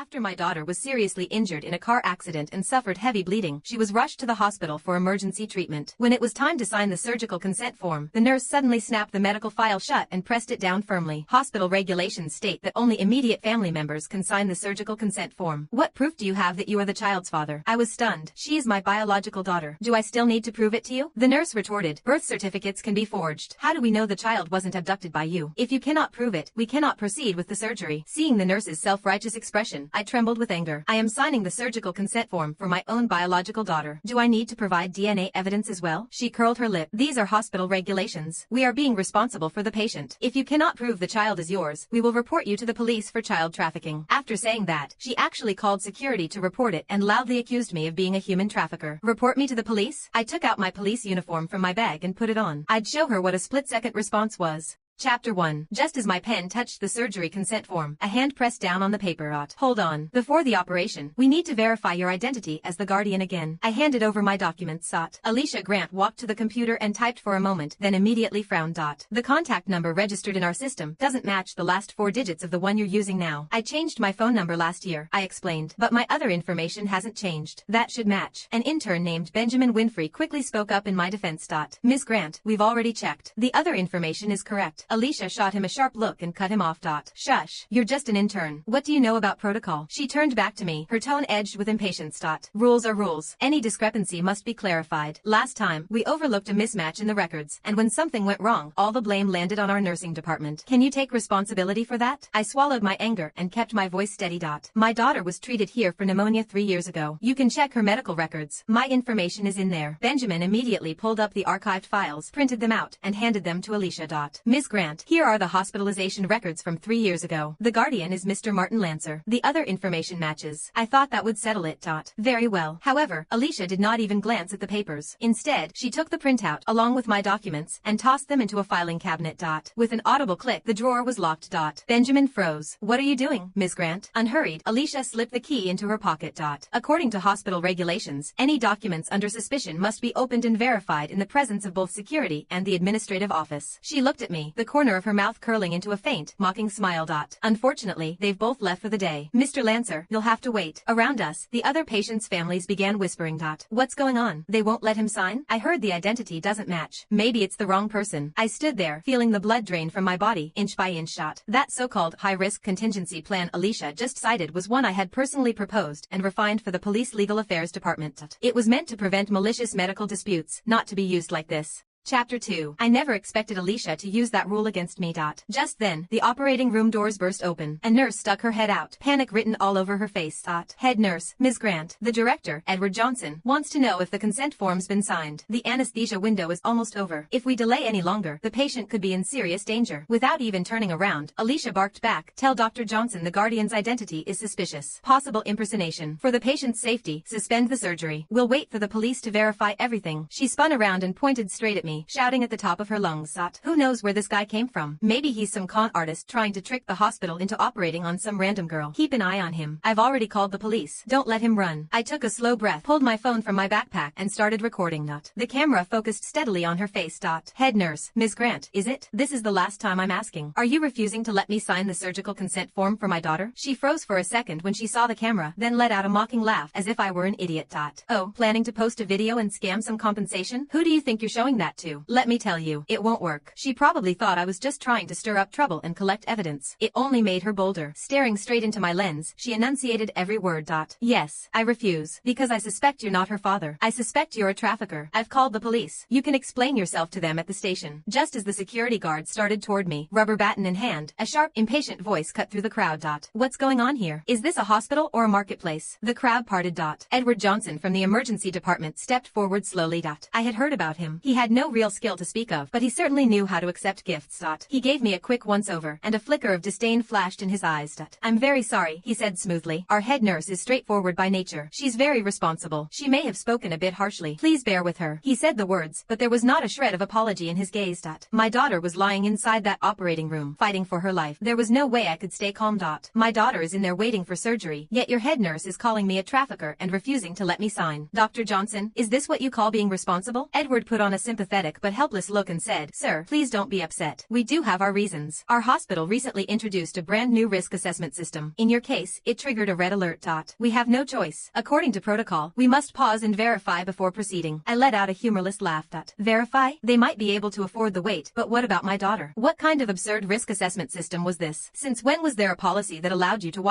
After my daughter was seriously injured in a car accident and suffered heavy bleeding, she was rushed to the hospital for emergency treatment. When it was time to sign the surgical consent form, the nurse suddenly snapped the medical file shut and pressed it down firmly. Hospital regulations state that only immediate family members can sign the surgical consent form. What proof do you have that you are the child's father? I was stunned. She is my biological daughter. Do I still need to prove it to you? The nurse retorted. Birth certificates can be forged. How do we know the child wasn't abducted by you? If you cannot prove it, we cannot proceed with the surgery. Seeing the nurse's self-righteous expression, I trembled with anger. I am signing the surgical consent form for my own biological daughter. Do I need to provide DNA evidence as well? She curled her lip. These are hospital regulations. We are being responsible for the patient. If you cannot prove the child is yours, we will report you to the police for child trafficking. After saying that, she actually called security to report it and loudly accused me of being a human trafficker. Report me to the police? I took out my police uniform from my bag and put it on. I'd show her what a split-second response was. Chapter 1. Just as my pen touched the surgery consent form, a hand pressed down on the paper. Hold on. Before the operation, we need to verify your identity as the guardian again. I handed over my documents. Alicia Grant walked to the computer and typed for a moment, then immediately frowned. The contact number registered in our system doesn't match the last 4 digits of the one you're using now. I changed my phone number last year, I explained, but my other information hasn't changed. That should match. An intern named Benjamin Winfrey quickly spoke up in my defense. Ms. Grant, we've already checked. The other information is correct. Alicia shot him a sharp look and cut him off. Shush, you're just an intern. What do you know about protocol? She turned back to me, her tone edged with impatience. Rules are rules. Any discrepancy must be clarified. Last time, we overlooked a mismatch in the records, and when something went wrong, all the blame landed on our nursing department. Can you take responsibility for that? I swallowed my anger and kept my voice steady. My daughter was treated here for pneumonia 3 years ago. You can check her medical records. My information is in there. Benjamin immediately pulled up the archived files, printed them out, and handed them to Alicia. Ms. Grant, here are the hospitalization records from 3 years ago. The guardian is Mr. Martin Lancer. The other information matches. I thought that would settle it. Very well. However, Alicia did not even glance at the papers. Instead, she took the printout, along with my documents, and tossed them into a filing cabinet. With an audible click, the drawer was locked. Benjamin froze. What are you doing, Ms. Grant? Unhurried, Alicia slipped the key into her pocket. According to hospital regulations, any documents under suspicion must be opened and verified in the presence of both security and the administrative office. She looked at me, the corner of her mouth curling into a faint, mocking smile. Unfortunately, they've both left for the day. Mr. Lancer, you'll have to wait. Around us, the other patients' families began whispering. What's going on? They won't let him sign? I heard the identity doesn't match. Maybe it's the wrong person. I stood there, feeling the blood drain from my body, inch by inch. That so-called high-risk contingency plan Alicia just cited was one I had personally proposed and refined for the police legal affairs department. It was meant to prevent malicious medical disputes, not to be used like this. Chapter 2. I never expected Alicia to use that rule against me. Just then, the operating room doors burst open. A nurse stuck her head out, panic written all over her face. Head nurse, Ms. Grant, the director, Edward Johnson, wants to know if the consent form's been signed. The anesthesia window is almost over. If we delay any longer, the patient could be in serious danger. Without even turning around, Alicia barked back. Tell Dr. Johnson the guardian's identity is suspicious. Possible impersonation. For the patient's safety, suspend the surgery. We'll wait for the police to verify everything. She spun around and pointed straight at me, shouting at the top of her lungs. Who knows where this guy came from? Maybe he's some con artist trying to trick the hospital into operating on some random girl. Keep an eye on him. I've already called the police. Don't let him run. I took a slow breath, pulled my phone from my backpack, and started recording. The camera focused steadily on her face. Head nurse, Ms. Grant, is it? This is the last time I'm asking. Are you refusing to let me sign the surgical consent form for my daughter? She froze for a second when she saw the camera, then let out a mocking laugh as if I were an idiot. Oh, planning to post a video and scam some compensation? Who do you think you're showing that to? Let me tell you, it won't work. She probably thought I was just trying to stir up trouble and collect evidence. It only made her bolder. Staring straight into my lens, she enunciated every word. Yes, I refuse. Because I suspect you're not her father. I suspect you're a trafficker. I've called the police. You can explain yourself to them at the station. Just as the security guard started toward me, rubber baton in hand, a sharp, impatient voice cut through the crowd. What's going on here? Is this a hospital or a marketplace? The crowd parted. Edward Johnson from the emergency department stepped forward slowly. I had heard about him. He had no real skill to speak of, but he certainly knew how to accept gifts. He gave me a quick once-over, and a flicker of disdain flashed in his eyes. I'm very sorry, he said smoothly. Our head nurse is straightforward by nature. She's very responsible. She may have spoken a bit harshly. Please bear with her. He said the words, but there was not a shred of apology in his gaze. My daughter was lying inside that operating room, fighting for her life. There was no way I could stay calm. My daughter is in there waiting for surgery, yet your head nurse is calling me a trafficker and refusing to let me sign. Dr. Johnson, is this what you call being responsible? Edward put on a sympathetic sympathetic but helpless look and said, "Sir, please don't be upset. We do have our reasons. Our hospital recently introduced a brand new risk assessment system. In your case, it triggered a red alert. We have no choice. According to protocol, we must pause and verify before proceeding." I let out a humorless laugh. Verify? They might be able to afford the wait, but what about my daughter? What kind of absurd risk assessment system was this? Since when was there a policy that allowed you to watch